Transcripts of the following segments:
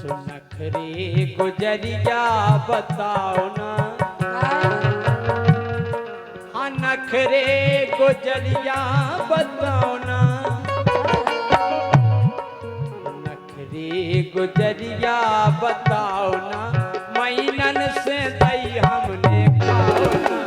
सुनखरी गुजरिया बताओ ना, हाँ नखरे गुजरिया बताओ ना, नखरी गुजरिया बताओ ना, मैनन से दई हमने खाओ ना।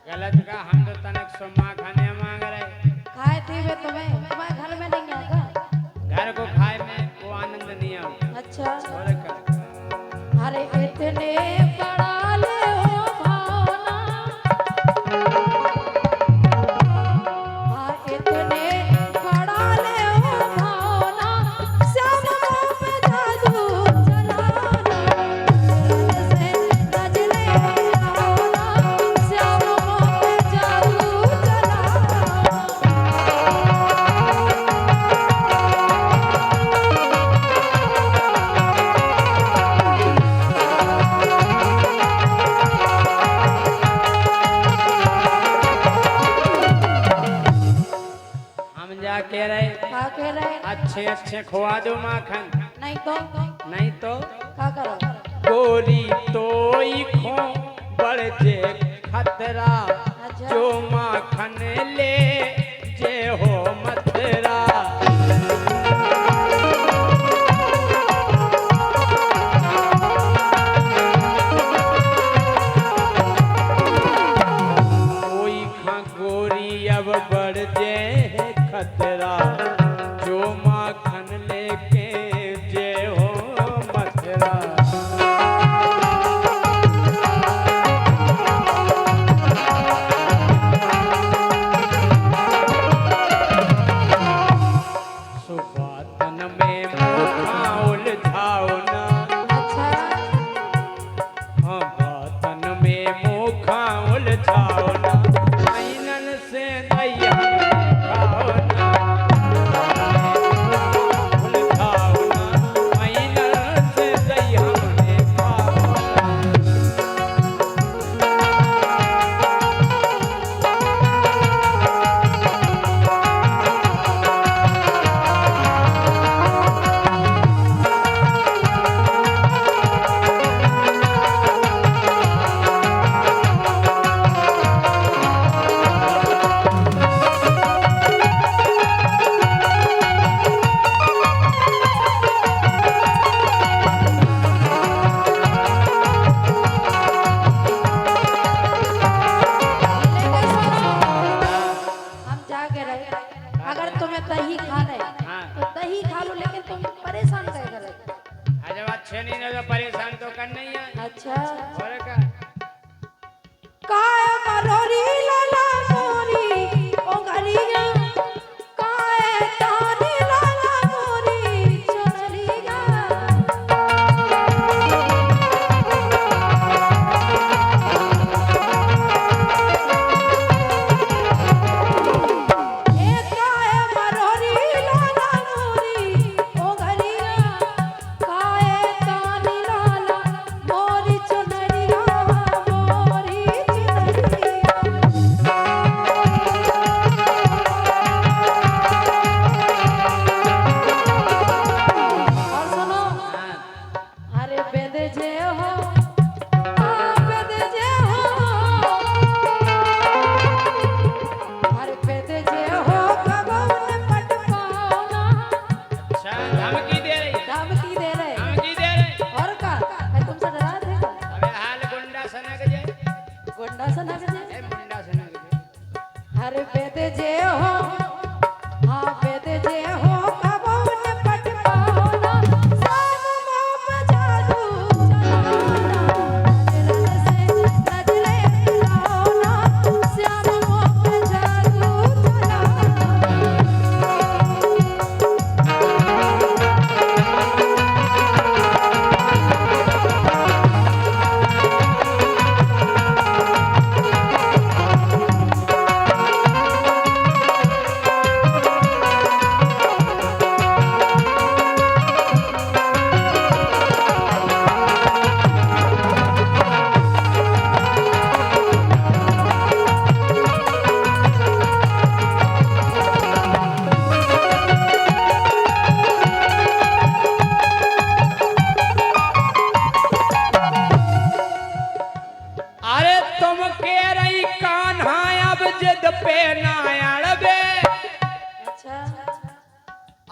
गलत का हम तो तनिक सोमा खाने मांग रहे। खाए थे वे तुम्हें घर में नहीं आगा। घर को खाए में वो आनंद नहीं आता। अच्छा और क्या? अरे इतने बड़ा ले हो भावना, हाँ इतने बड़ा ले हो भावना, श्याम पे जादू चलाना, से नजरे आना, श्याम पे जादू चलाना। हम जा कह रहे क्या कह रहे? अच्छे अच्छे खुआ दो माखन, नहीं तो नहीं तो क्या करो? गोरी तो खो बढ़ जे खतरा, अच्छा। जो माखन ले जे हो मथरा। कोई खा गोरी अब बढ़ जे खतरा, जो माखन लेके जे हो मथरा। सुबातन में मुखा उलझाओ ना, अच्छा हाँ बातन में मुखा उलझाओ ना, मैनन से दैया खाओ ना, उलझाओ ना, मैनन से दैया खाओ ना। लेके सुनो, हम जा के रहे, अगर तुम्हें दही खाना है हाँ। तो दही खा लो, लेकिन तुम परेशान क्या करे? अरे बात छह नहीं ना तो परेशान तो करना ही है। अच्छा और क्या? काय मरोरी लाला मोरी ओ गरिया, काय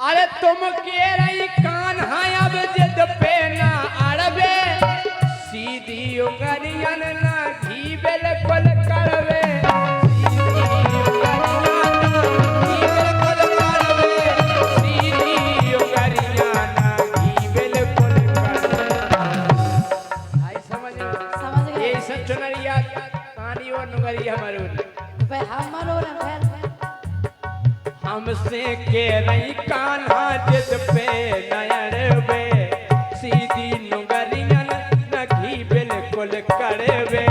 अरे तुम के रही कान है अब जिद पे ना अड़बे सीधी उंगलियन ना घी बिल्कुल करवे सीधी उंगलियन ना घी बिल्कुल करवे सीधी उंगलियन ना घी बिल्कुल करवे आई समझ गए ये सब चुनरिया कहानी और नुगरिया मरून भाई हमारो ना फिर हमसे के रही कान्हा जिद पे नयड़वे सीधी नुगरियन नखी बिल्कुल करवे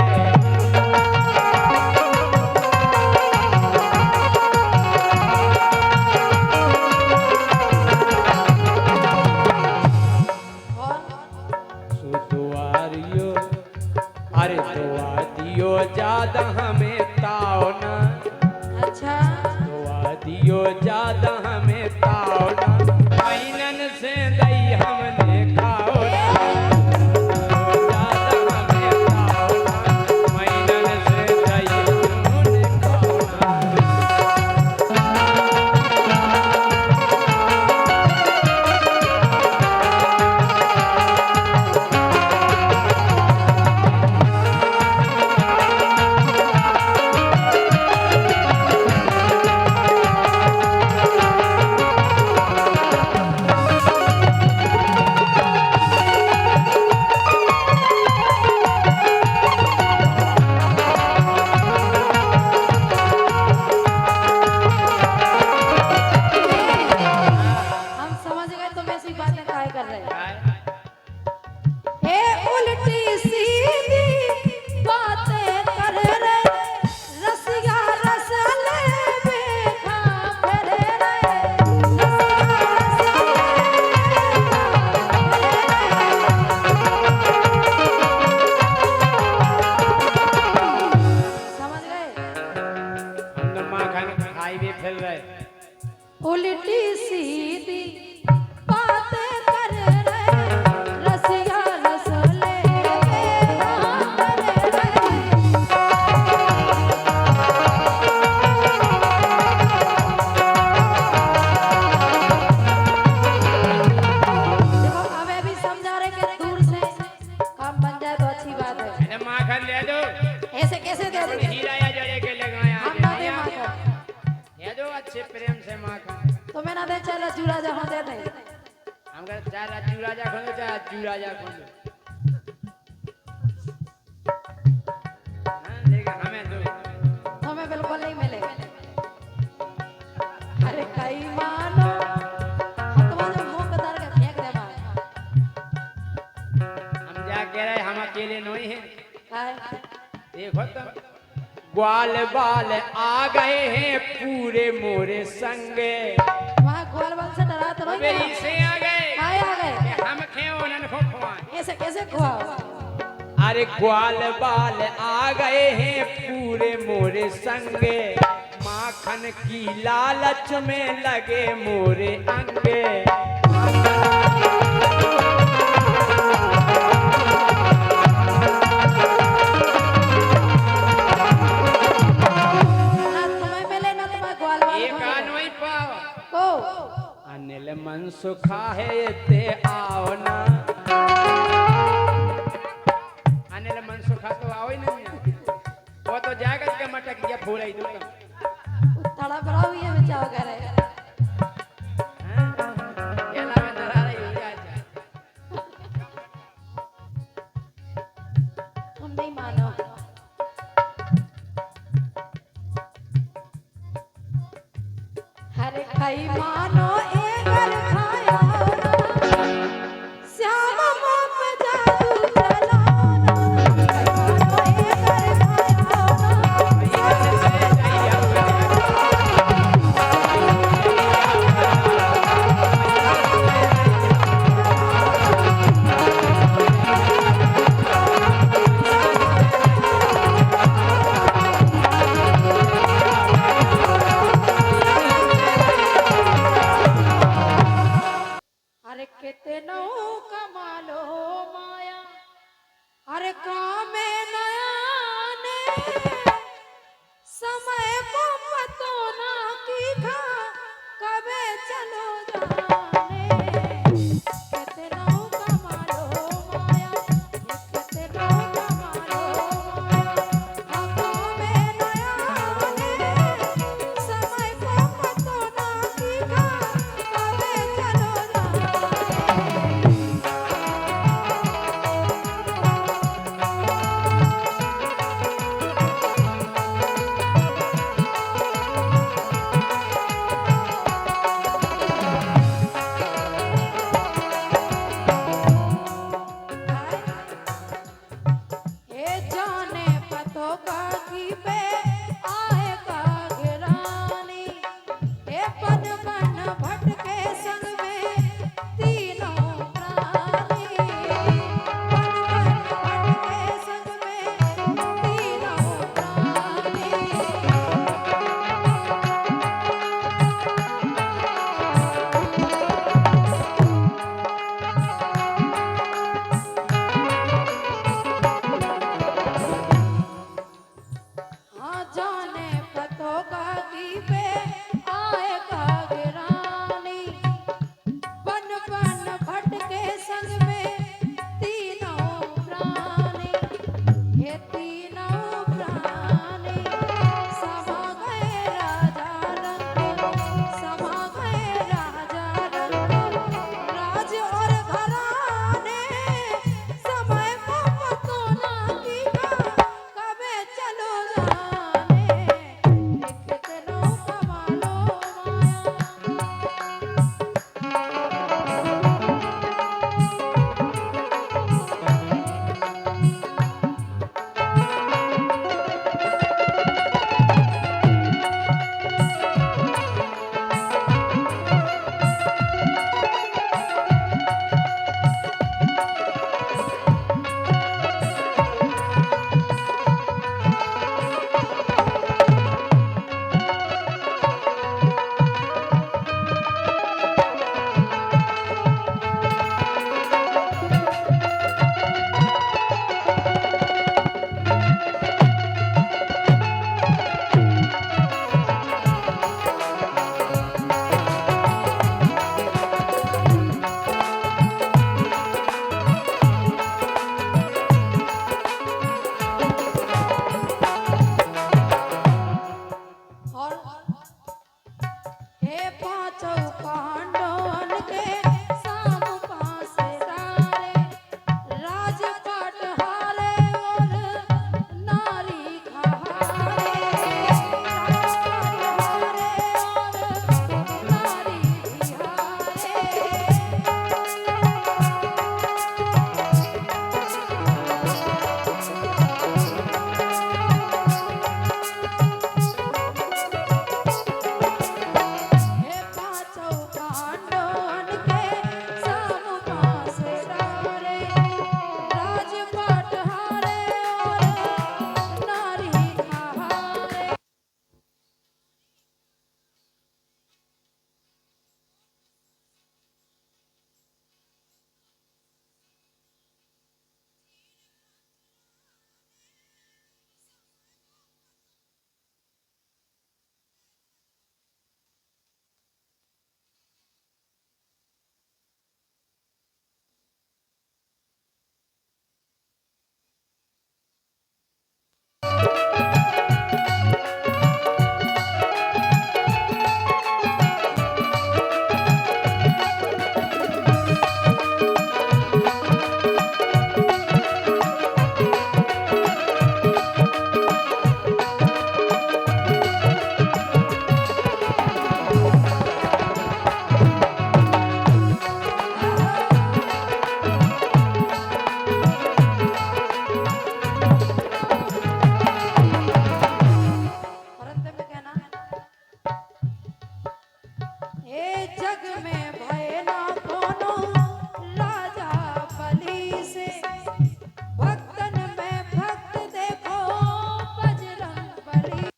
सुदुआरियो अरे दुआ दियो ज्यादा हमें ताओ ना अच्छा दियो ज्यादा हमें ताओ ना पैनन से दई हमने खाओ ना ज्यादा हमें ताओ ना पैनन से दई हमने खाओ हम समझ गए तुम ऐसी बातें काय कर रहे हो हे उल्टी सीधी बातें कर रे रसिया रसले बेखा फिर रे रसिया समझ गए हम तो माखन खाई भी फिर रहे उल्टी सीधी बातें कर रे रसिया रसले बेखा फिर रे देखो हमें भी समझा रहे कि दूर से काम बन जाए तो अच्छी बात है अरे माखन ले दो ऐसे कैसे दे देंगे हीरा या जड़े के लगाया हम ना दे माखन ये दो अच्छे प्रेम से माखन तुम्हें ना दे चलो चूड़ा जहाँ दे दे हम कर चार राजू राजा खोलो चार राजू राजा खोलो हां लेकिन हमें दो तुम्हें बिल्कुल नहीं मिले अरे कई मानो हम तुम्हारे मुंह पे तार के फेंक दे मार हम जा कह रहे हम अकेले नहीं हैं काय देखो तुम ग्वाल बाल आ गए हैं पूरे मोरे संगे वहाँ ग्वाल बाल से डरा तो अबे नहीं इसे आ गए काय आ गए कि हम खेओ नन खोखवान ऐसे कैसे खुआओ अरे ग्वाल बाल आ गए हैं पूरे मोरे संगे माखन की लालच में लगे मोरे अंगे ना तुम्हें मिले ना तुम्हें ग्वाल बाल एक आनोई पावा को अनिल मन सुखा है ते आओ ना अनिल मन सुखा तो आओ ही नहीं वो तो जागत के मटक गया फूल ही दूंगा तड़ा बड़ा हुई है बचाओ कर रहे येला में धरा रही हो जा तुम नहीं मानो हरे खाई मानो एक घर खाया श्याम मोप जादू चलाना खाई मानो एक घर खाया अरे कितनो कमालो माया अरे काम नया ने समय को पतो ना की खा कबे चलो जा भटके संग में तीनों प्राणी, बन बन भटके संग में तीनों प्राणी। हाँ जाने पतो का की पे आएगा गिरानी, बन बन भटके संग में तीनों प्राणी, ये तीनों प्राणी समा गए राजा रंग, समा गए राजा रंग, राज और घराने समय को पतो ना कीगा, कबे चलो जाने कितनो कमालो माया। और हे पांचों पांडवन के साम पास डाले, राजपाट हारे और नारी खहारे, राजपाट हारे और नारी बिहारे। हे पांचों पांडवन के साम पास डाले, राजपाट हारे और नारी खहारे। और अंत में कहना, हे जग में भय ना कोनो राजा बलि से, भक्तन में भक्त देखो बजरंग बली।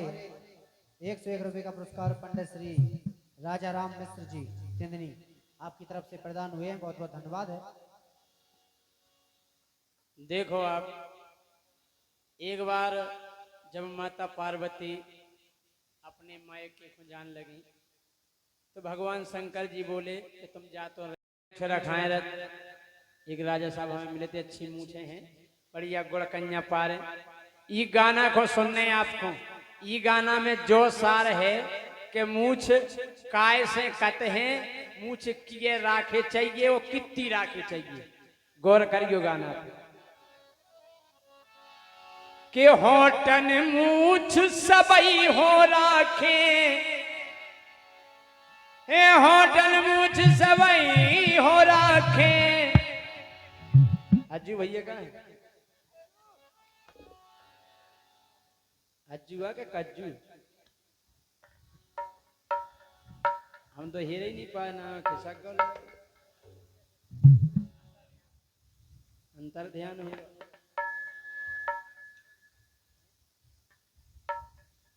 101 रुपए का पुरस्कार पंडित श्री राजा राम मिश्र जी तिंदनी आपकी तरफ से प्रदान हुए हैं। बहुत बहुत धन्यवाद है। देखो आप, एक बार जब माता पार्वती अपने मायके को जान लगी तो भगवान शंकर जी बोले कि तुम जा तो रखाए रथ। एक राजा साहब हमें मिले थे, अच्छी मूछे हैं, बढ़िया गुड़ कन्या पार। ये गाना को सुनने आपको, ये गाना में जो सार है कि मूछ काय से कत है, मूछ किए राखे चाहिए, वो कितनी राखे चाहिए, गौर करियो गाना पे। के होटन मूछ सबई हो राखे, हे होटन मूछ सबई हो राखे। अज्जू भैया कहाँ है? अज्जू आ के कज्जू, हम तो हेरे ही नहीं पाए ना खिसक गल, अंतर ध्यान हो।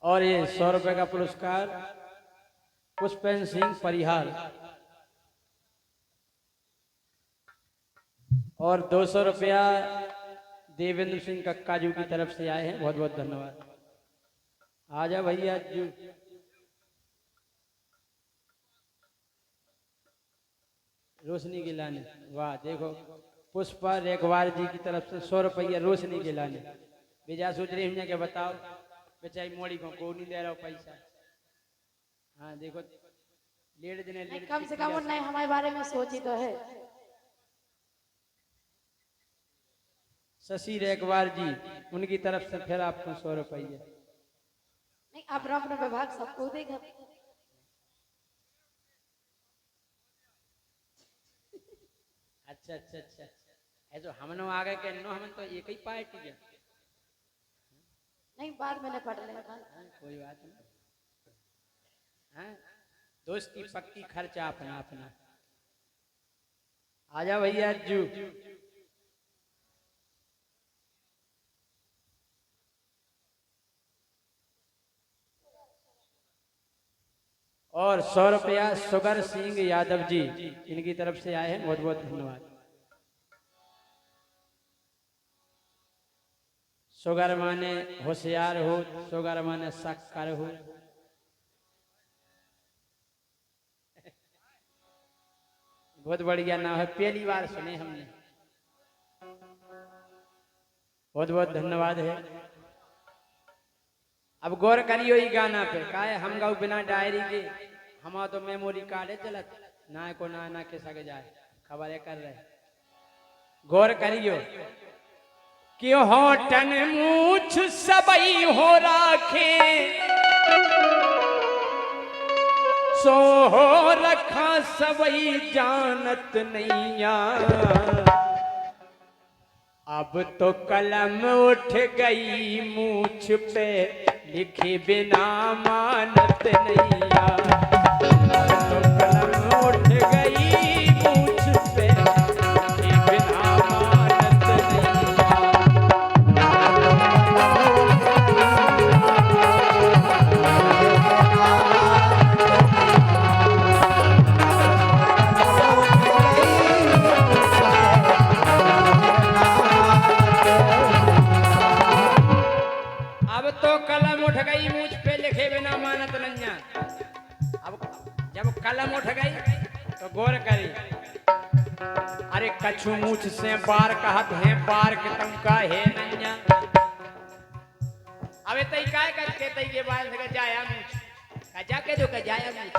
और ये 100 रुपए का पुरस्कार पुष्पेन सिंह परिहार, और 200 रुपया देवेंद्र सिंह कक्काजू की तरफ से आए हैं। बहुत बहुत धन्यवाद। आजा भैया जू। रोशनी गिलाने, वाह देखो पुष्पा रेखवार जी की तरफ से 100 रुपया रोशनी गिलाने। बेजा सोच रही हूँ क्या बताओ, बेचारी मोड़ी को नहीं दे रहा पैसा। हाँ देखो लेट जने लेट, कम से कम उन्हें हमारे बारे में सोची तो है। शशि रेखवार जी, उनकी तरफ से फिर आपको 100 रुपया। नहीं, अपना अपना विभाग सबको देगा। अच्छा अच्छा अच्छा, ऐसा हम लोग आ गए, कहनो हम तो एक ही पार्टी है। नहीं, बाद में पढ़ लेगा। कोई बात नहीं, हाँ दोस्ती पक्की, खर्चा अपना अपना। आजा भैया जू। और 100 रुपया सुगर सिंह यादव जी, इनकी तरफ से आए हैं। बहुत बहुत धन्यवाद। सुगर माने होशियार हो, सुगर माने शक्कर हो। बहुत बढ़िया नाम है, पहली बार सुने हमने। बहुत बहुत धन्यवाद है। अब गौर करियो ये गाना पे, काहे हम गाँव बिना डायरी के, हमारा तो मेमोरी कार्ड है चलत ना को ना के सके जाए, खबरें कर रहे। गौर करियो कि होटन मूछ सबई हो राखे, सो हो रखा सबई जानत नैया। अब तो कलम उठ गई मूछ पे, लिखे बिना मानत नैया। अब तो कलम उठ गई मूछ पे, लिखे बिना मानत नैया। अब तो कलम उठ गई मूछ पे, लिखे बिना मानत नैया। अब जब कलम उठ गई तो गौर करी, अरे कछु मूछ से बार कहत है, बार के तुम का है नैया। अबे तई काय करके तई के बाल से जाया मूछ, कजा के दो जाया मूछ,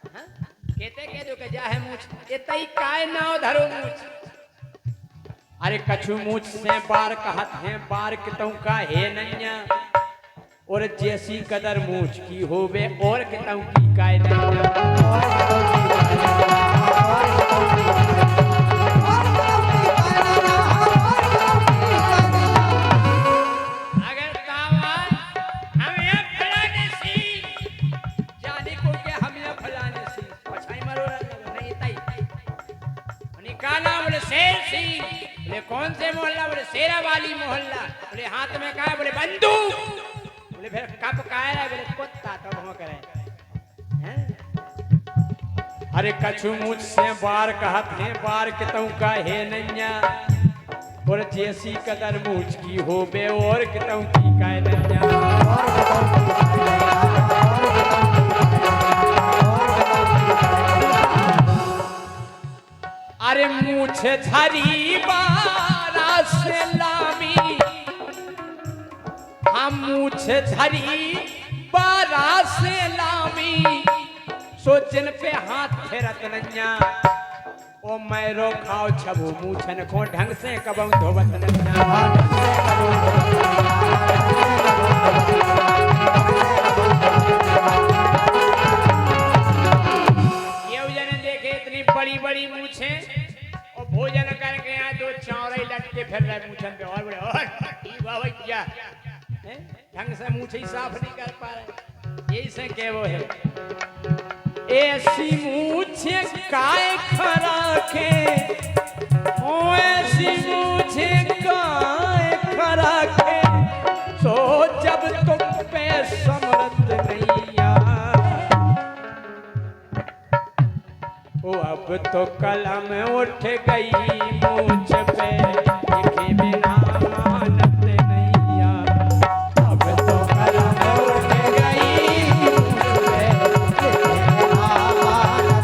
हां कहते के दो जा है मूछ, ये तई काय नाव धरो मूछ। अरे कछु मूछ से बार कहत है, बार के तुम का है नैया। और जैसी कदर मूछ की होवे, और के तुम की काय नैया। बोले कौन से मोहल्ला? बोले शेरा वाली मोहल्ला। बोले हाथ में कहा? बोले बंदूक। बोले बोले फिर कब काहे रहा बोले कुत्ता तो हम करे हैं। अरे कछु मुझसे बार कहत है बार कितऊ का है नैया और जैसी कदर मुझ की हो बे और कितऊ की का है नैया। अरे मुझे झरी बारा से लामी हम मुझे झरी बारा से लामी सोचन पे हाथ फेरत नैया ओ मैरो खाओ छबू मूछन को ढंग से कबम धोबत नैया। बड़ी बड़ी मूछे और भोजन करके यहाँ दो चौरे लटके फिर रहे मूछन पे और बड़े और भैया ढंग से मूछ ही साफ नहीं कर पा रहे यही से के वो है ऐसी मूछे काय खराखे ओ ऐसी मूछे काय खराखे सो जब तुम पे समरत नैया ओ अब तो कलम उठ गई मूछ पे लिखे बिना मानत नैया अब तो कलम उठ गई मूछ पे लिखे बिना मानत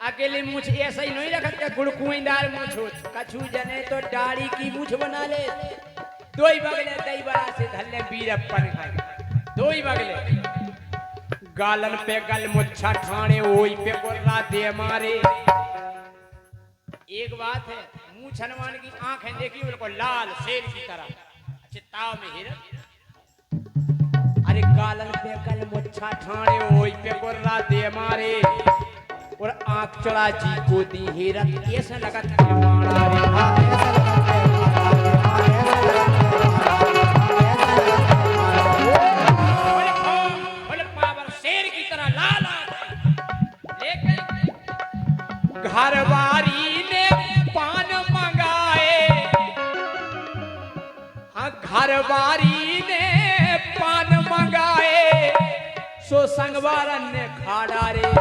अकेले मूछ ऐसा ही नहीं रखत के गुड़कुईदार मूछ हो कछु जने तो दाढ़ी की मूछ बना ले दो ही बगले दही बड़ा से धल्ले बीरप्पन खाए दो ही बगले गालन पे गल मुच्छा ठाणे ओई पे गोरा दे मारे। एक बात है मूछ हनुमान की आंखें देखी बिल्कुल लाल शेर की तरह चित्ताव में हिरन। अरे गालन पे गल मुच्छा ठाणे ओई पे गोरा दे मारे और आंख चढ़ा जी को दी हिरन ऐसे लगत है मारा रे पावर शेर की तरह लाल लेकिन घरवारी ने पान मंगाए हाँ घरवारी ने पान मंगाए सो संगवारन ने खाड़ा रे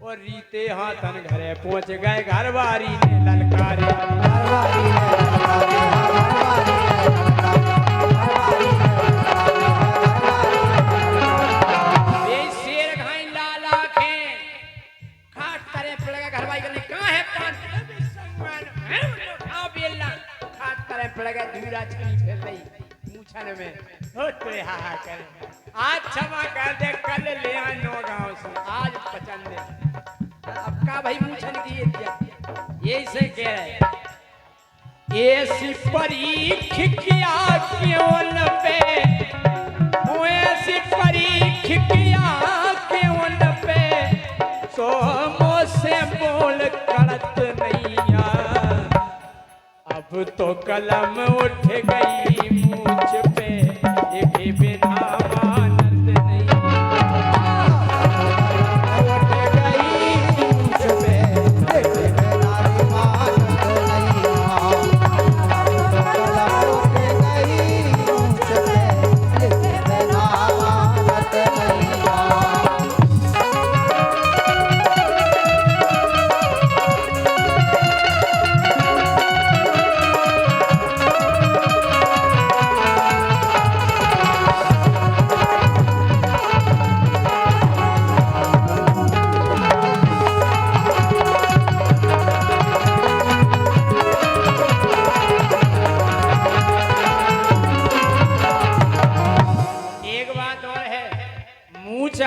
और रीते हाथन घरे पहुंच गए घरवारी ने ललकारे शेर घाई लाल आंखें खाट करे पड़ेगा घरवारी करने कहाँ है पान खाट करे पड़ेगा धीरा चली फिर रही मूछन में हो तो हा करे आज क्षमा कर दे कल ले आए नो गांव से आज पचन दे अब का भाई मूछन की यही से कह रहे ऐसी परीक्षा क्यों न पे ओ ऐसी परीक्षा क्यों न पे सो मुझसे बोल करत नैया अब तो कलम उठ गई मूछ पे ये बिना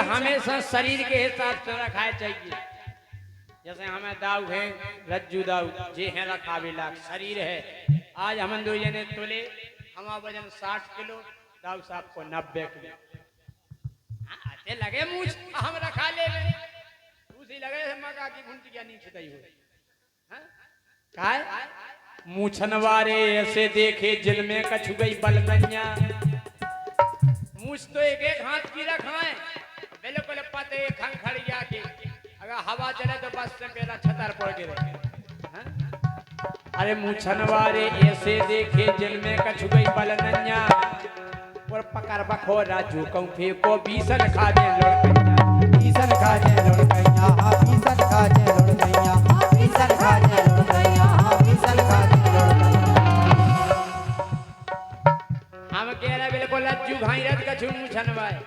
हमेशा शरीर के हिसाब से रखा चाहिए जैसे हमें दाऊ है रज्जू दाऊ जे है रखावे लाख शरीर है आज हम दो जने तोले हमारा वजन 60 किलो दाऊ साहब को 90 किलो आते लगे मुझ हम रखा ले दूसरी लगे मका की घुंटी क्या नीचे दई हो काय मूछनवारे ऐसे देखे जिल में कछु गई बलनैया। मूछ तो एक एक हाथ की रखाए, बिल्कुल पते खंखड़िया के, अगर हवा चले तो बस से पहला छतर पड़ गिरे। अरे मूछनवारे ऐसे देखे जिल में कछु गई बलनैया, और पकड़ बखो राजू कहूँ फेंको बीसन खा दे लड़कैया, बीसन खा जे लड़कैया, बीसन खा जे लड़कैया, बीसन खा जे लड़कैया, बीसन खा जे लड़कैया। हम कह रहे बिल्कुल लज्जू भाई रथ कछु मूछनवारे।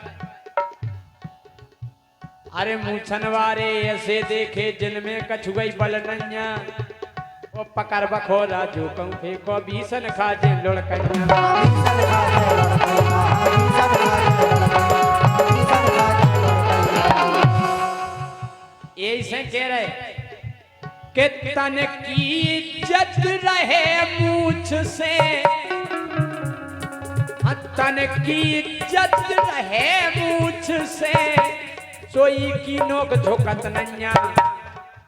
अरे मूछनवारे ऐसे देखे जिन में कछु गई बलनैया, वो पकड़ बखो राजू कहूँ फेंको बीसन खा जे लड़कैया, बीसन खा जे लड़कैया, बीसन खा जे लड़कैया, बीसन खा जे लड़कैया। ऐसे कह रहे कि तन की इज्जत रहे मूछ से, तन की इज्जत रहे मूछ से, सोई की नोक झुकत नैया,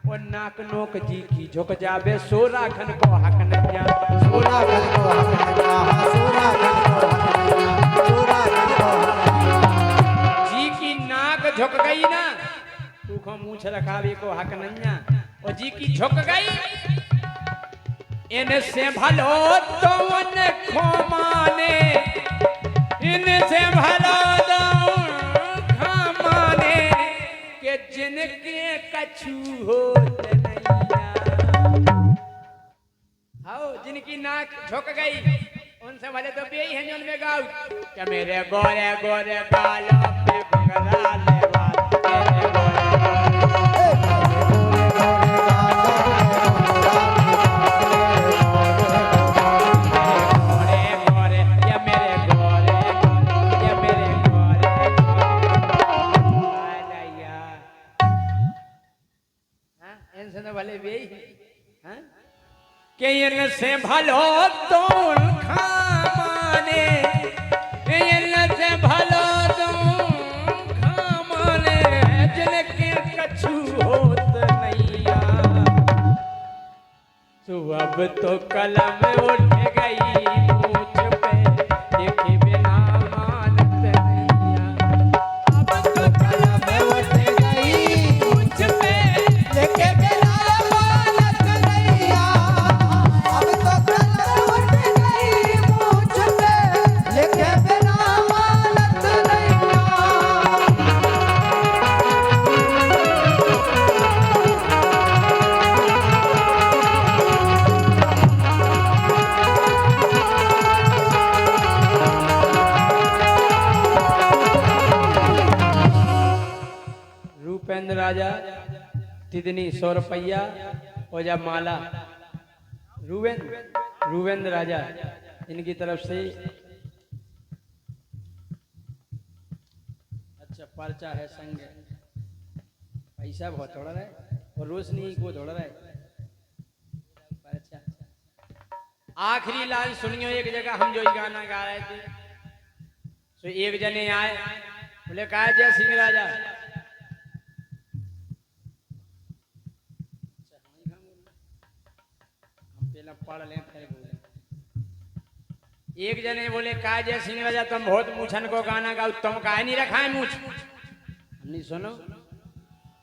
और नाक नोक जी की झुक जावे सोरा खन को हक नैया, सोरा खन को हक नैया, सोरा खन को हक नैया, सोरा खन को हक नैया। जी की नाक झुक गई ना, तू को मूछ रखावे को हक नैया, और जी की झुक गई, इनसे भलो तो उन खो माने, इनसे भलो तो खा माने, के जिनके कछु होत नैया। आओ जिनकी नाक झुक गई उनसे भले तो बेई हैं जो उनमें गाँव क्या मेरे गोरे गोरे गालों पे घुंघरा ले बाल, मेरे गोरे भले भी के इनसे भलो तो खामाने, इनसे भलो तो खामाने, जिनके कछु होत नैया। तो अब तो कलम उठ गई मूछ पे, देखे बिना मानत नैया। अब तो कलम उठ गई मूछ पे, देखे रूपेंद्र राजा तिदनी 100 रुपया और जब माला रूवेंद्र राजा इनकी तरफ से अच्छा पर्चा है संग, पैसा बहुत थोड़ा रहा है और रोशनी को थोड़ा रहा है पर्चा। आखिरी लाइन सुनियो, एक जगह हम जो गाना गा रहे थे तो एक जने आए बोले कहा जय सिंह राजा, पढ़ लें फिर बोले। एक जने बोले का जय सिंह राजा तुम बहुत मूछन को गाना गाओ, तुम काहे नहीं रखा है मूछ? नहीं सुनो,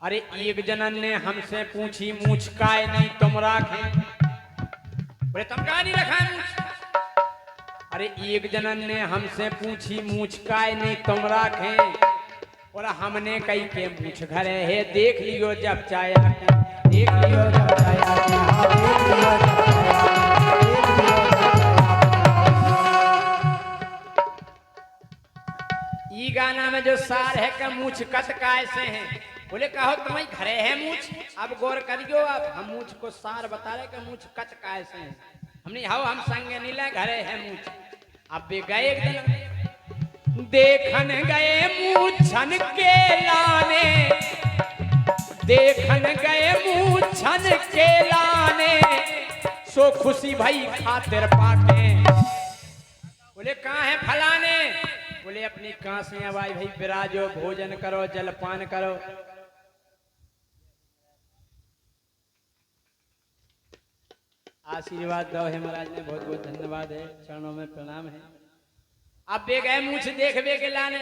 अरे एक जनन ने हमसे पूछी मूछ काहे नहीं तुम राखे, बोले तुम काहे नहीं रखा है मूछ? अरे एक जनन ने हमसे पूछी मूछ काहे नहीं तुम राखे, और हमने कई के मूछ घरे है देख लियो जब चाया, देख लियो जब चाया, देख लियो जब ई गाना में जो सार है कि मूछ कट कैसे हैं, बोले कहो तुम्हारी घरे है मूछ, अब गौर करियो आप, हम मूछ को सार बता रहे कि मूछ कट कैसे हैं, हमने हाओ हम संगे नहीं ले घरे है मूछ। अब भी गए एक दिन देखन गए मूछन के लाने, देखन गए मूछन के लाने, सो खुशी भई खातिर पाके, बोले कहाँ है फलाने, बोले अपनी कांसे आवाज भाई विराजो भोजन करो जलपान करो। आशीर्वाद दो है महाराज ने, बहुत बहुत धन्यवाद है, चरणों में प्रणाम है। अब बे गए मुझ देख बे के लाने,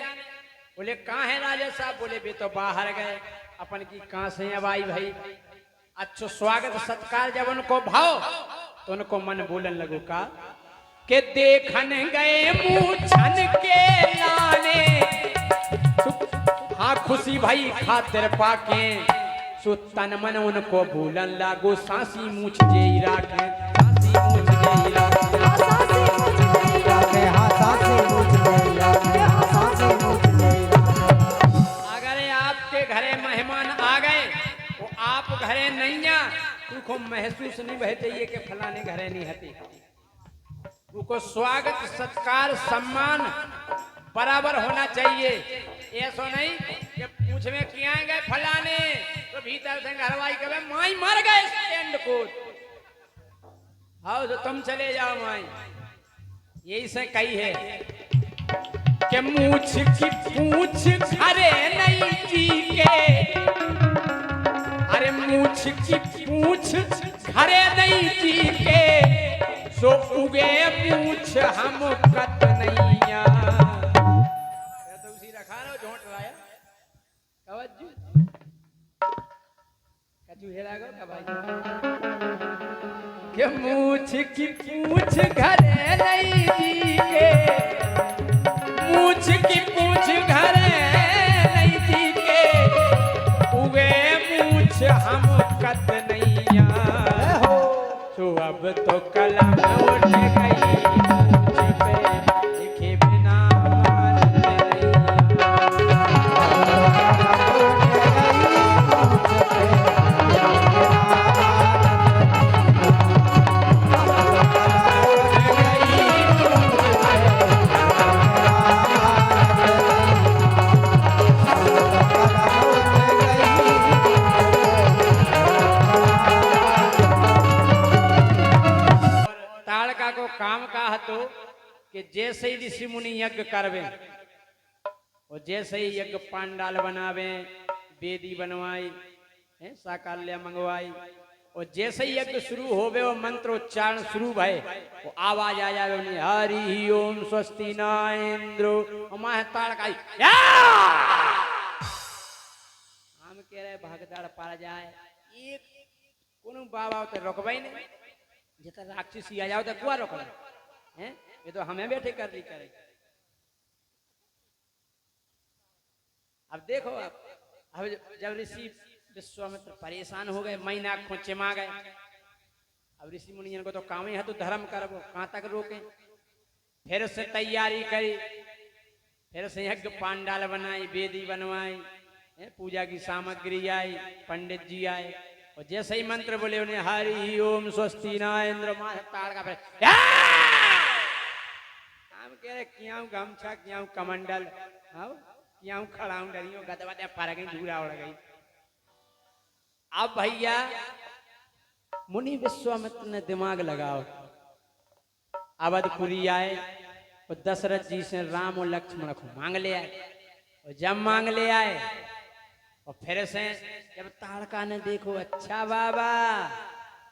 बोले कहाँ है राजा साहब? बोले बे तो बाहर गए, अपन की कहाँ से अब आई भाई। अच्छो स्वागत सत्कार जब उनको भाव तो उनको मन बोलन लगो का के देखन गए मूछन के लाने, हाँ खुशी भाई खातिर पाके, सो तन मन उनको भूलन लागो, सांसी मूछ जेई राखे, सांसी मूछ जेई राखे, सासी मुझ नहीं राखे, हाँ सासी मुझ नहीं राखे, हाँ सासी मुझ नहीं राखे। अगर आपके घरे मेहमान आ गए वो आप घरे नहीं आ, तुमको महसूस नहीं बह चाहिए कि फलाने घरे नहीं हती। उनको स्वागत सत्कार सम्मान बराबर होना चाहिए। ऐसा नहीं कि पूछ में किया गए फलाने तो भीतर से घरवाई कहे माई मर गए स्टैंड को, आओ तो तुम चले जाओ माई। यही से कही है कि मूछ की पूछ घरे नहीं जी के, अरे मूछ की पूछ घरे नहीं जी के, सो उगे पूछ हम कत नैया। तो उसी रखा लो झोंट लाया कवज्जू कचू हेरा गो कबाई के मूछ की पूछ घरे नहीं जी के, मूछ की पूछ घरे नहीं जी के, उगे मूछ हम कत नैया। तो अब तो कलम उठ गई मूछ पे, लिखे बिना मानते ताड़का को काम का हतो कि जैसे ही ऋषि मुनि यज्ञ करवे और जैसे ही यज्ञ पांडाल बनावे, वेदी बनवाई है, साकाल्य मंगवाई, और जैसे ही यज्ञ शुरू होवे और मंत्रोच्चारण शुरू भय वो आवाज आ जावे उन्हें हरि ओम स्वस्ति न इंद्रो, माह ताड़का हम कह रहे भागदाड़ पार जाए, एक कोनो बाबा तो रोकबाई नहीं, जितना राक्षसी आ जाओ तो कुआ रोक हैं, ये तो हमें बैठे कर ली करे। अब देखो अब जब ऋषि विश्वामित्र परेशान हो गए, महीना खोचेमा गए, अब ऋषि मुनियन को तो काम ही है तो धर्म करबो, कहाँ तक रोके। फिर से तैयारी करी, फिर से यज्ञ पांडाल बनाई, वेदी बनवाई, पूजा की सामग्री आई, पंडित जी आए, और जैसे ही मंत्र बोले उन्हें हरि ओम स्वस्ति न इंद्र, ताड़का पे हम कह रहे क्यों गमछा क्यों कमंडल, हाँ क्यों खड़ाऊं डरियो गदवदे पर गई धूरा उड़ गई। अब भैया मुनि विश्वामित्र ने दिमाग लगाओ, अवधपुरी आए और दशरथ जी से राम और लक्ष्मण को मांग ले आए, और जब मांग ले आए और फिर से जब ताड़का ने देखो अच्छा बाबा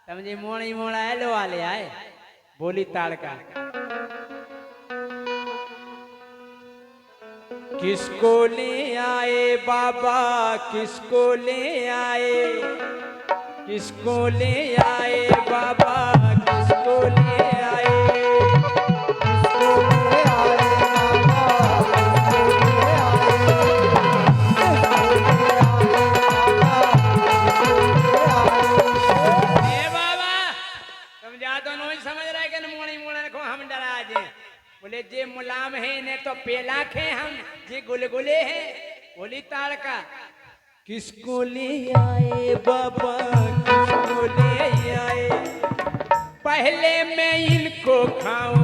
समझे मोड़ी मोड़ा है लो वाले आए, बोली ताड़का किसको ले आए बाबा, किसको ले आए, किसको ले आए बाबा, किसको ले आए, किसको ले आए बाबा तुम जा तो नहीं समझ रहे कि मोड़ी मोड़ा को हम डरा जे, बोले जे मुलाम है ने तो पेला खे हम, जे गुलगुले हैं। बोली ताड़का किसको ले आए बाबा, किसको ले आए, पहले मैं इनको खाऊं,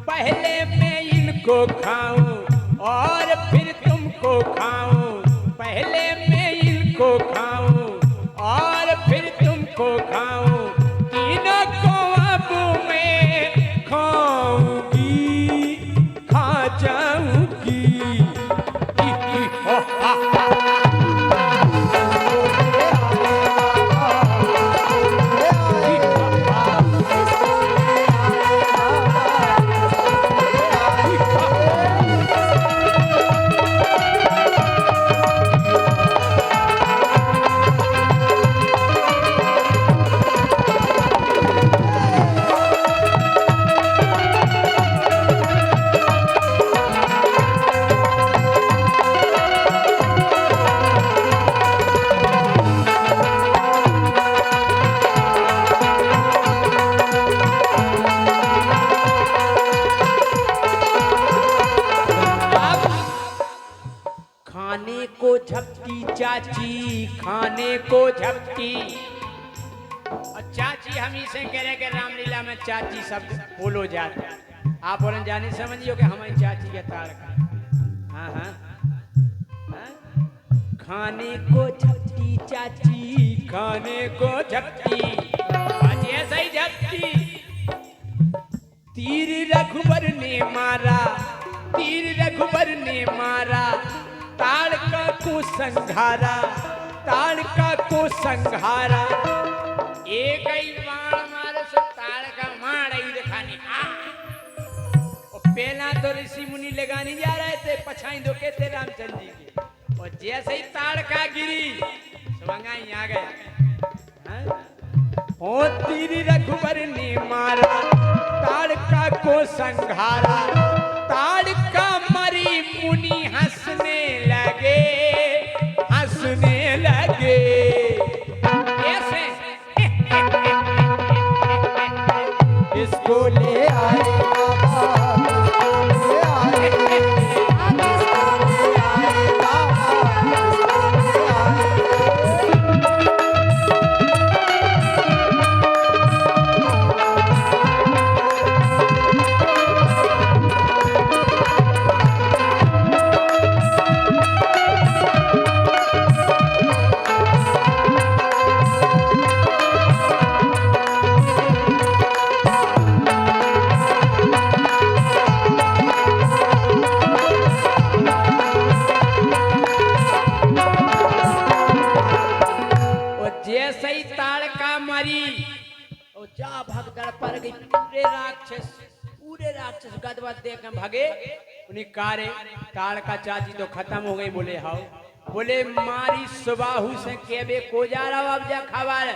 पहले मैं इनको खाऊं और फिर तुमको खाऊं, पहले मैं इनको खाऊं और फिर तुमको खाऊं, तीनों को अब मैं खाऊंगी, खा जाऊंगी। किसको झपटी चाची खाने को झपटी। और चाची हम इसे कह रहे कि रामलीला में चाची शब्द बोलो जाता है। आप बोले जाने समझियो कि हमारी चाची का ताड़का। हाँ हाँ हाँ? खाने को झपटी चाची खाने को झपटी। आज ऐसा ही झपटी। तीर रघुबर ने मारा तीर रघुबर ने मारा ताड़का को संघारा ताड़का को संघारा। एक ही बाण मारे से ताड़का मार ही दिखानी। और पहला तो ऋषि मुनि लगाने जा रहे थे, पछाई दो के थे रामचंद्र जी के। और जैसे ही ताड़का गिरी सवंगा ही आ गया। ओ तीर रघुबर ने मारा ताड़का को संघारा ताड़का मरी मुनि हंसने लगे हंसने लगे। ऐसे इसको ले आए बाबा, ले आए, हम इसको ले आए बाबा, ले जैसे ही ताड़का मरी और जा भगदड़ पर गई। पूरे राक्षस गदवद देख भागे। उन्हें कारे ताड़का चाची तो खत्म हो गई। बोले हाउ बोले मारी सुबाहू से केबे को जा रहा अब जा खबर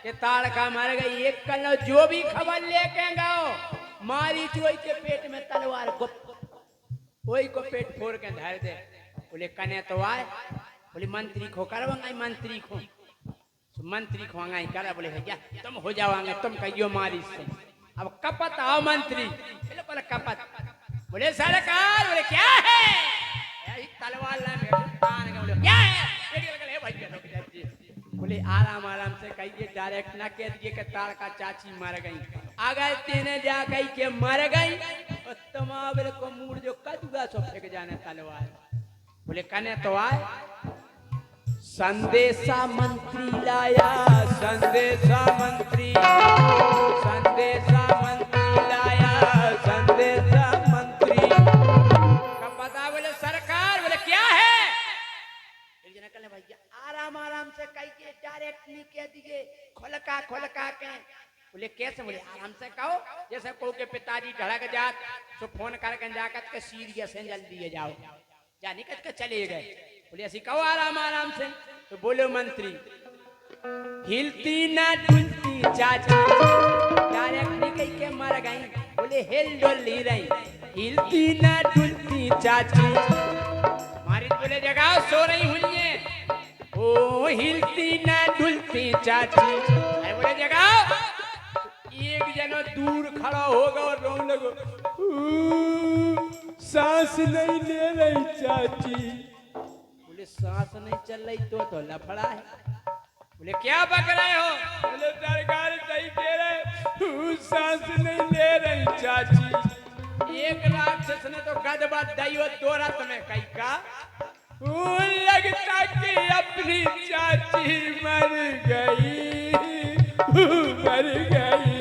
के ताड़का मर गई। एक कल जो भी खबर लेके गाओ मारी चोई के पेट में तलवार वही को पेट फोड़ के धर दे। बोले कने तो आए। बोले मंत्री खो करवांगा मंत्री खो मंत्री खोंगाई करा। बोले भैया तुम हो जाओगे तुम कहियो मारी से। अब कपत आओ मंत्री बोले कपत। बोले सरकार बोले क्या है यही तलवार ला बोले क्या है। बोले आराम आराम से कहिए डायरेक्ट ना कह दिए कि ताड़का चाची मर गई। अगर तेने जा कही के मर गई तो तुम्हारे को मूड जो कदूगा सो फेंक जाने तलवार। बोले कने तो आए। संदेशा मंत्री लाया संदेशा मंत्री लाया संदेशा मंत्री। कब पता बोले सरकार बोले क्या है। एक जना कहले भैया आराम आराम से कह के डायरेक्ट नहीं कह दिए खोलका के। बोले कैसे। बोले आराम से कहो जैसे को के पिताजी ढड़क जात तो फोन करके जाकर के सीरियस है जल्दी जाओ जा निकल के चले गए। बोले ऐसी कहो आराम आराम से। तो बोलो मंत्री हिलती ना डुलती चाची डायरेक्ट निकल के मर गई। बोले हिल डुल नहीं रही हिलती ना डुलती चाची। मारी बोले जगाओ सो रही हुई ओ हिलती ना डुलती चाची। अरे बोले जगाओ। एक जनो दूर खड़ा होगा और रोने लगो सांस नहीं ले रही चाची। बोले सांस नहीं चल रही तो लफड़ा है। बोले क्या बक रहे हो। बोले सरकार सही कह रहे सांस नहीं ले रही चाची। एक राक्षस ने तो गदबा दैव तोरा तुम्हें कही का लगता कि अपनी चाची मर गई मर गई।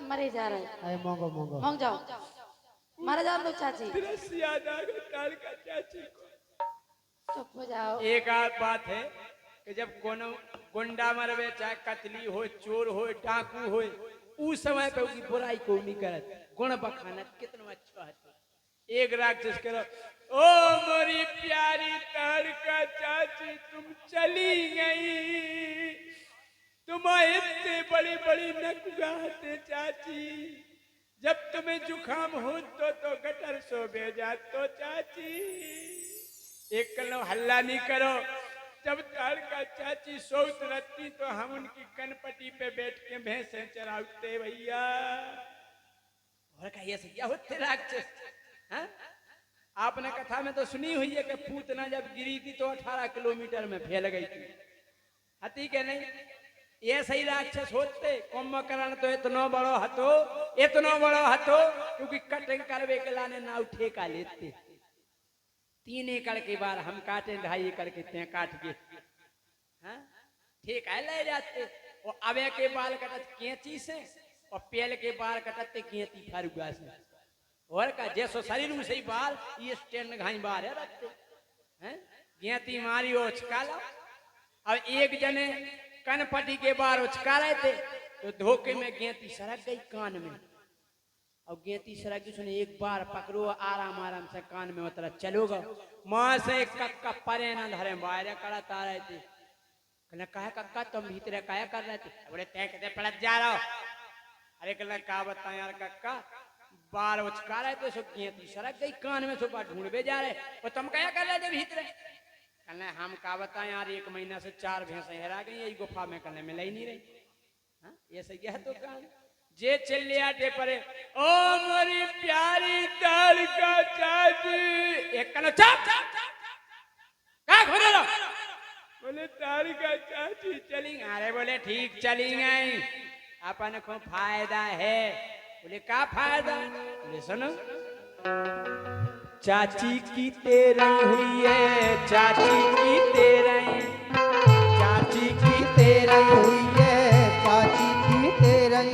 मरे जा रहे अरे मोंगो मोंगो मोंग जाओ मारा जा दो चाची। याद आ गया ताड़का चाची को। चुप हो जाओ। एक आध बात है कि जब कोनो गुंडा मरवे चाहे कतली हो चोर हो डाकू हो उस समय पे उसकी बुराई को नहीं करत गुण बखाना कितना अच्छा है। एक राक्षस करो ओ मोरी प्यारी तारका चाची तुम चली गई, तुम इतने बड़ी बड़ी नकुगाते चाची, जब तुम्हें जुखाम हो तो गटर सो भेजा तो चाची। एक कलो हल्ला नहीं करो, जब तारका चाची सोत रहती तो हम उनकी कनपटी पे बैठ के भैंसे चराते भैया। और कहिए सैया होते राक्षस। हाँ? आपने कथा में तो सुनी हुई है कि पूतना जब गिरी थी तो 18 किलोमीटर में फैल गई थी। हती के नहीं ये सही राक्षस होते कुंभकर्ण तो इतना बड़ो हतो क्योंकि कटिंग करवे के लाने ना उठे का लेते 3 एकड़ के बार हम काटे 2.5 एकड़ के ते काट के ठीक है ले जाते और अबे के बाल कटत कैंची से और पेल के बाल कटते कैंची फरुआ से और का जैसो शरीर में सही बाल ये स्टैंड घाई बाल है रखते हैं गेती मारी उचका ला। अब एक जने कनपटी के बार उचका रहे थे तो धोखे में गेती सरक गई कान में और गेती सरक गई सुने एक बार पकड़ो आराम आराम से कान में उतरा चलोगा मां से कक्का परे ना धरे बाहर कड़ा तारे थे कहना कहा कक्का तुम भीतर क्या कर रहे थे बोले तय कहते पलट जा रहा हो। अरे कहना का बता यार कक्का बार उचका रहे थे सो गेती सरक गई कान में सुबह ढूंढवे जा रहे और तुम क्या कर रहे थे भीतर कहने हम का बता यार 1 महीना से 4 भैंसें हेरा गई यही गुफा में कहने मिल ही नहीं रही। हाँ ये सही है तो कहानी जे चले आटे परे ओ मोरी प्यारी तारका चाची एक कनो चुप का घोड़े लो बोले तारका चाची चली अरे बोले ठीक चली गई अपन को फायदा है। बोले का फायदा बोले सुनो चाची की तेरही हुई है चाची की तेरही चाची की तेरही हुई है चाची की तेरही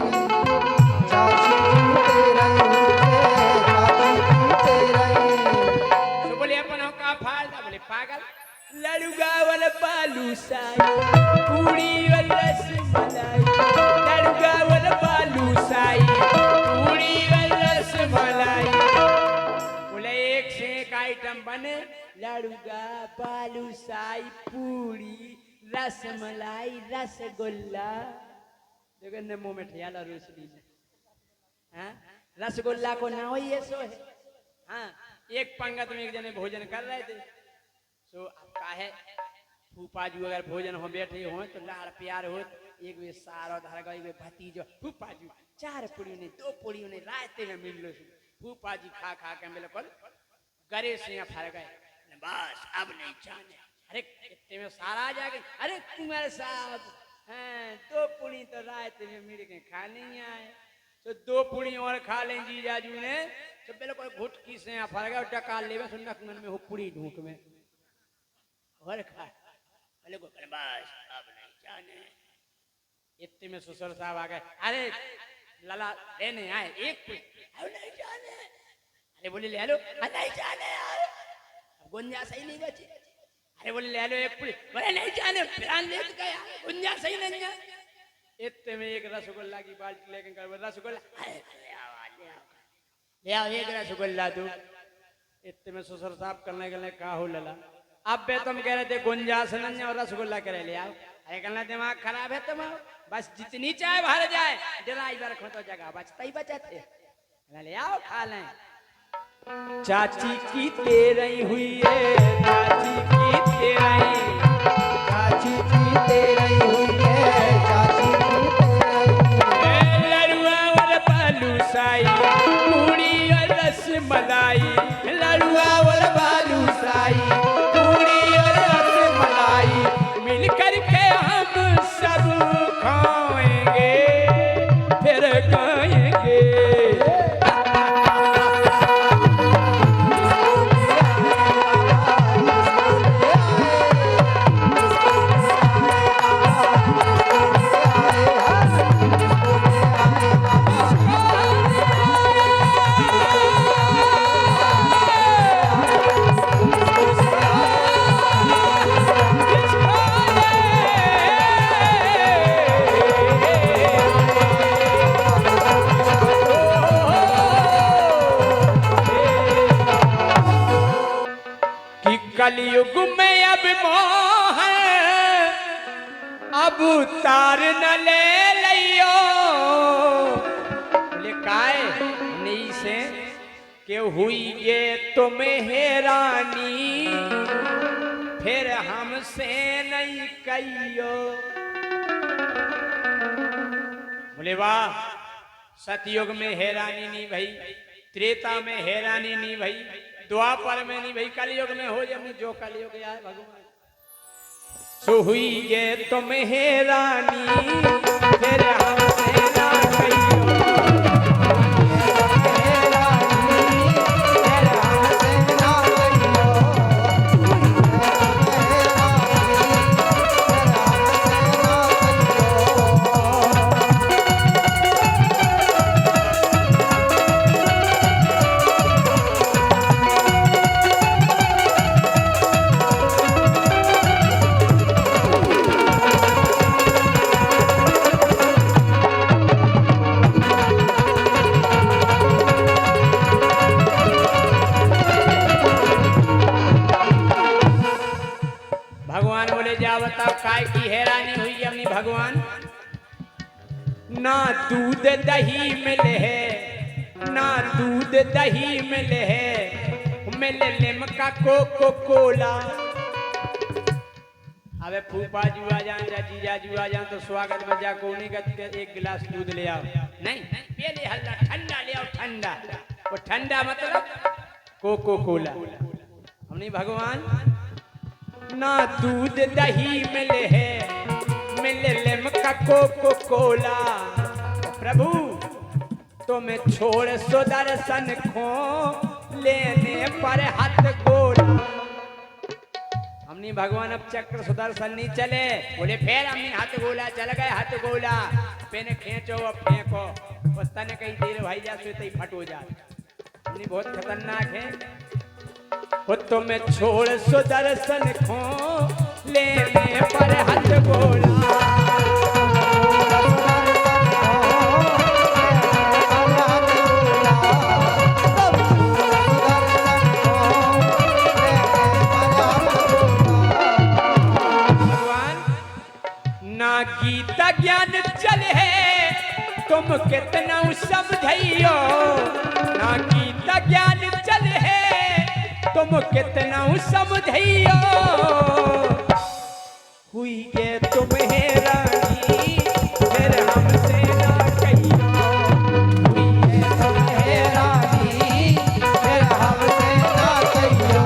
चाची की तेरही हुई है चाची की तेरही। तो बोले अपन का फायदा बोले पागल लड़ुगा वाला बालू साई पूरी वाला रसमलाई लड़ुगा वाला बालू साई पूरी वाला रसमलाई बोले एक से एक आइटम बने लड़ुगा बालू साई पूरी रसमलाई रसगुल्ला देखो ने मुंह में ठियाला रोशनी में हाँ रसगुल्ला को ना हो ये सो है। हाँ एक पंगत में एक जने भोजन कर रहे थे तो अब का है फूफा जी अगर भोजन हो बैठे हो तो लाड़ प्यार हो एक वे सारो धर गई वे भतीजो फूफा जी 4 पुड़ियों ने 2 पुड़ियों ने रास्ते में मिल लो फूफा जी खा खा के बिल्कुल गरे से फर गए बस अब नहीं जाने। अरे इतने में सारा आ जाएगा अरे कुमार साहब हैं 2 पुड़ी तो रास्ते में मिल के खा नहीं आए तो 2 पुड़ी और खा लें जीजाजू ने तो बिल्कुल घुटकी से फर गए टका ले सुनना में हो पुड़ी ढूंढ में और खा बोले को बस अब नहीं जाने। इतने में ससुर साहब आ गए अरे लला लेने आए एक अब नहीं जाने। अरे बोले ले लो नहीं जाने यार अब गुंजाइश ही नहीं बची। अरे बोले ले लो एक बोले नहीं जाने प्राण ले गया गुंजाइश ही नहीं है। इतने में एक रसगुल्ला की बाल्टी लेकर कर रसगुल्ला ले आओ एक रसगुल्ला दो। इतने में ससुर साहब करने के लिए कहा हो लला अब बे तुम कह रहे थे गुंजाइश नहीं और रसगुल्ला करे ले आओ। अरे कहना दिमाग खराब है तुम बस जितनी चाय भर जाए ड्राइवर खो तो जगह बचता ही बचते ले आओ खा लें। चाची की तेरही हुई है चाची की तेरही चाची की तेरही हुई है चाची की तेरही। लड़ुआ वाला बालू साई पूरी और रसमलाई लड़ुआ वाला बालू साई पूरी और रसमलाई मिल करके हम सब खाएंगे फिर खाएंगे। अब तार न ले लियो। बोले काय नहीं से के हुई ये तुम्हें हैरानी, फिर हमसे नहीं कहियो। बोले वाह, सतयुग में हैरानी नहीं भाई, त्रेता में हैरानी नहीं भाई, द्वापर में नहीं भाई, कलयुग में हो जब जो कलयुग आए भगवान। सो हुई ये तुम हैरानी, फिर हमसे ना कहियो। भगवान बोले जा बताओ काय की हैरानी हुई अपनी भगवान। ना दूध दही मिले है, ना दूध दही मिले है, मिले लिमका कोको कोला। अबे फूफा जुआ जान या जीजा जुआ जान तो स्वागत में जाको नहीं करते, एक गिलास दूध ले आओ, नहीं पहले हल्ला ठंडा ले आओ, ठंडा। वो ठंडा मतलब कोको कोला। हमने भगवान ना दूध दही मिले है, मिले लिमका कोको कोला। प्रभु तुम्हें छोड़ सुदर्शन खो लेने पर हाथ गोला। हमने भगवान अब चक्र सुदर्शन नहीं चले, बोले फिर हमने हाथ गोला चल गए, हाथ गोला पेन खींचो अब फेंको, बस तने कहीं देर भाई जा तो फट हो जाए। हमने बहुत खतरनाक है। वो तुम्हें छोड़ सुदर्शन खो लेने पर हाथ गोला। भगवान ना गीता ज्ञान चले है, तुम कितना समझियो। ना गीता ज्ञान चले है, तुम कितना समझियो। हुई ये तुम हैरानी, फिर हमसे ना कहियो। हुई ये तुम हैरानी, फिर हमसे ना कहियो।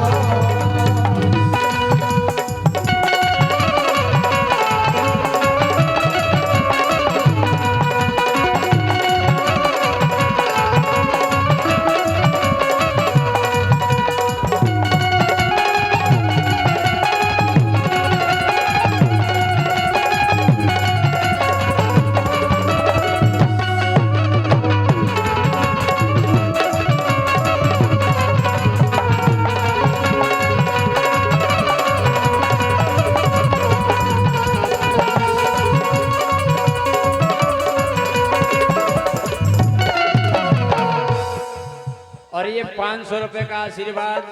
और ये 500 रुपए का आशीर्वाद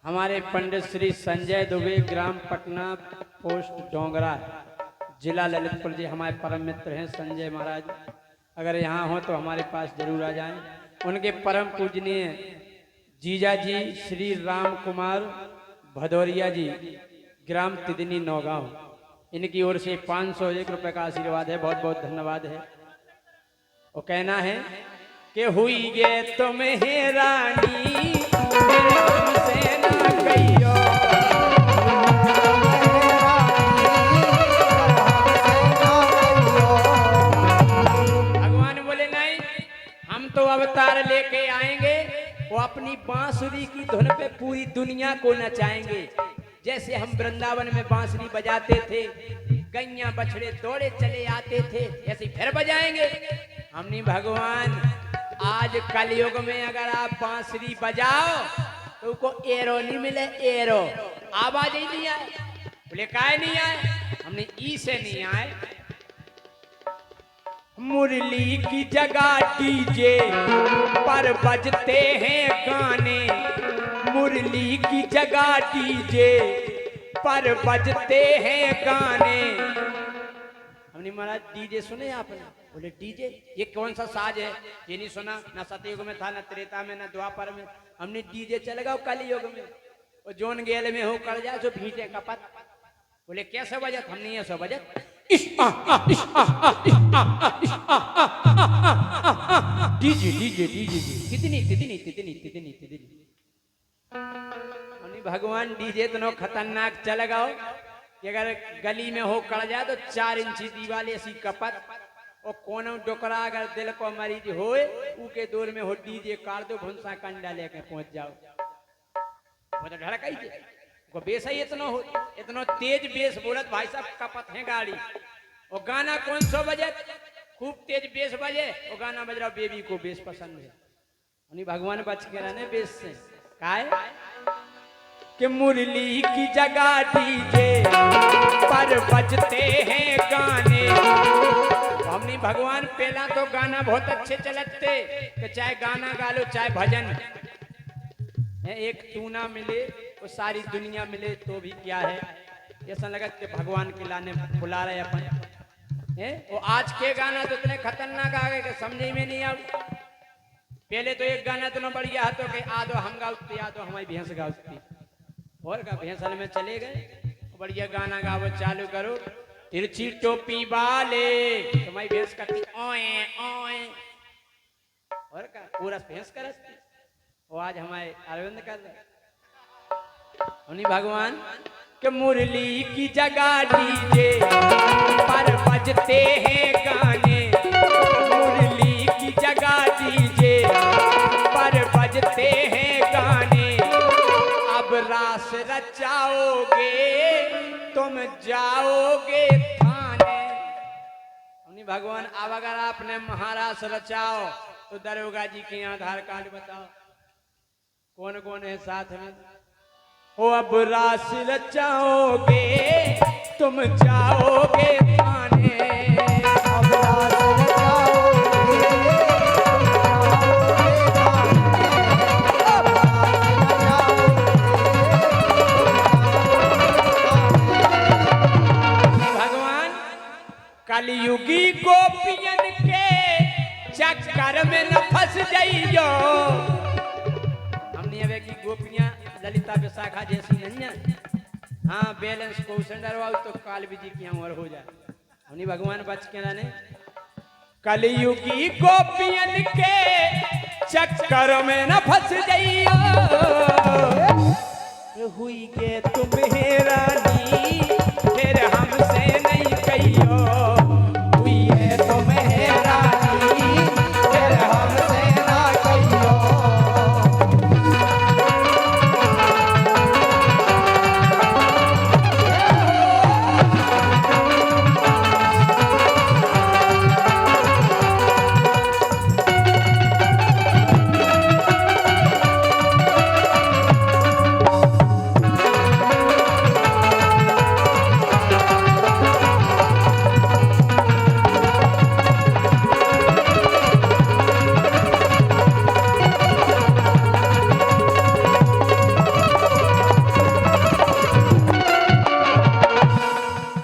हमारे पंडित श्री संजय दुबे, ग्राम पटना, पोस्ट डोंगरा, जिला ललितपुर जी, हमारे परम मित्र हैं संजय महाराज। अगर यहाँ हो तो हमारे पास जरूर आ जाएं। उनके परम पूजनीय जीजा जी श्री राम कुमार भदौरिया जी, ग्राम तिदनी नौगांव, इनकी ओर से 501 रुपए का आशीर्वाद है। बहुत बहुत धन्यवाद है। वो कहना है कि हुई ये तुम हैरानी, फिर हमसे ना कहियो। भगवान बोले नहीं, हम तो अवतार लेके आएंगे, वो अपनी बांसुरी की धुन पे पूरी दुनिया को नचाएंगे। जैसे हम वृंदावन में बांसुरी बजाते थे, गैया बछड़े दौड़े चले आते थे, ऐसे फिर बजाएंगे। हमने भगवान आज कलयुग में अगर आप बांसुरी बजाओ तो को एरो नहीं मिले, एरो आवाज ही नहीं आए। बोले काय नहीं आए? हमने ई से नहीं आए। मुरली की जगह डीजे पर बजते हैं गाने, मुरली की जगह डीजे पर बजते हैं गाने। हमने महाराज डीजे सुने आपने? बोले डीजे ये कौन सा साज है? ये नहीं सुना, ना सतयुग में था, ना त्रेता में, ना द्वापर में। हमने डीजे चल गया कल युग में, और जोन गेल में हो कर जाए जो भीटे का पत। बोले कैसे बजत? हम नहीं ऐसा बजत, डीजे डीजे डीजे कितनी तितनी तितनी तितनी तितनी। भगवान डीजे इतना खतरनाक चल गओ कि अगर गली में हो कड़ जाए तो 4 इंची दीवार ऐसी कपत, और कोनो डोकरा अगर दिल को मरीज होए उके दूर में हो डीजे काट दो, भुंसा कंडा लेके पहुंच जाओ। वो तो ढड़काई थे वो बेस ही इतना तेज बेस बोलत भाई साहब कपत है गाड़ी। और गाना कौन सा बजे? खूब तेज बेस बजे, और गाना बज रहा बेबी को बेस पसंद है। उन्हीं भगवान बच के रहने बेस से काहे कि मुरली की जगह डीजे पर बजते हैं गाने। हमने भगवान पहला तो गाना बहुत अच्छे चलते कि चाहे गाना गा लो चाहे भजन, एक तू ना मिले वो सारी दुनिया मिले तो भी क्या है। ऐसा लगा कि भगवान के लाने बुला रहे अपन है। वो आज के गाना तो इतने खतरनाक आ गए कि समझ में नहीं आ। पहले तो एक गाना इतना बढ़िया तो कि आ दो हम गाउती, आ दो हमारी भैंस गाउती, और का भैंसल में चले गए बढ़िया गाना गावो चालू करो, तिरछी टोपी वाले तुम्हारी भैंस करती ओए ओए, और का पूरा भैंस करती। वो आज हमारे अरविंद कर रहे उन्हीं भगवान के मुरली की जगह डीजे पर बजते हैं गाने। मुरली की जगह डीजे पर बजते हैं गाने। अब रास रचाओगे तुम जाओगे थाने। उन्हीं भगवान अब अगर आपने महारास रचाओ तो दरोगा जी के आधार कार्ड बताओ कौन कौन है साथ में। ओ अब रास रचाओगे तुम जाओगे थाने। अब रास रचाओगे भगवान कलयुगी गोपियन के चक्कर में न फंस जाइयो। हमने अब की गोपियां ललिता विशाखा जैसी नहीं है। हाँ बैलेंस क्वेश्चन डरवाओ तो काल विधि की और हो जाए। हमने भगवान बच के रहने कलयुगी गोपियन के चक्कर में न फंस जाइयो। हुई के तुम्हें रानी फिर हमसे नहीं कहियो। हुई है तुम्हें रानी फिर हमसे ना कहियो।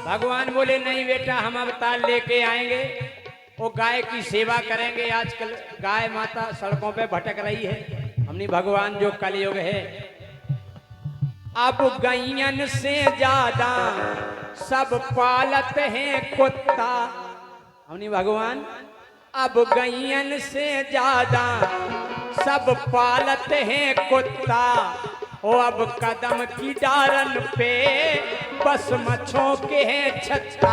भगवान बोले नहीं बेटा हम अवतार लेके आएंगे, वो गाय की सेवा करेंगे। आजकल गाय माता सड़कों पे भटक रही है। हमने भगवान जो कलयुग है अब गैयन से ज्यादा सब पालत हैं कुत्ता। हमने भगवान अब गैयन से ज्यादा सब पालत हैं कुत्ता। ओ अब कदम की डारन पे बस मच्छों के हैं छत्ता।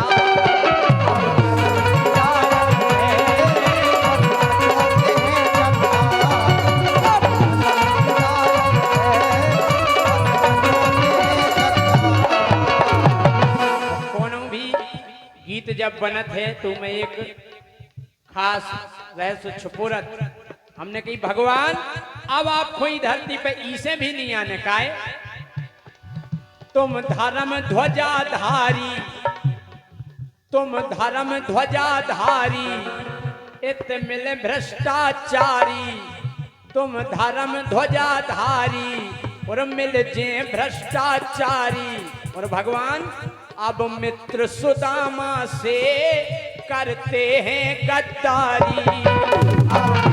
कोनो भी गीत जब बनत है तो मैं एक खास रहस्य छुपोरत हमने कही भगवान अब आप कोई धरती पे इसे भी नहीं आने का है। तुम धर्म ध्वजाधारी, तुम धर्म ध्वजाधारी इत मिले भ्रष्टाचारी। तुम धर्म ध्वजाधारी और मिल जे भ्रष्टाचारी। और भगवान अब मित्र सुदामा से करते हैं गद्दारी। अब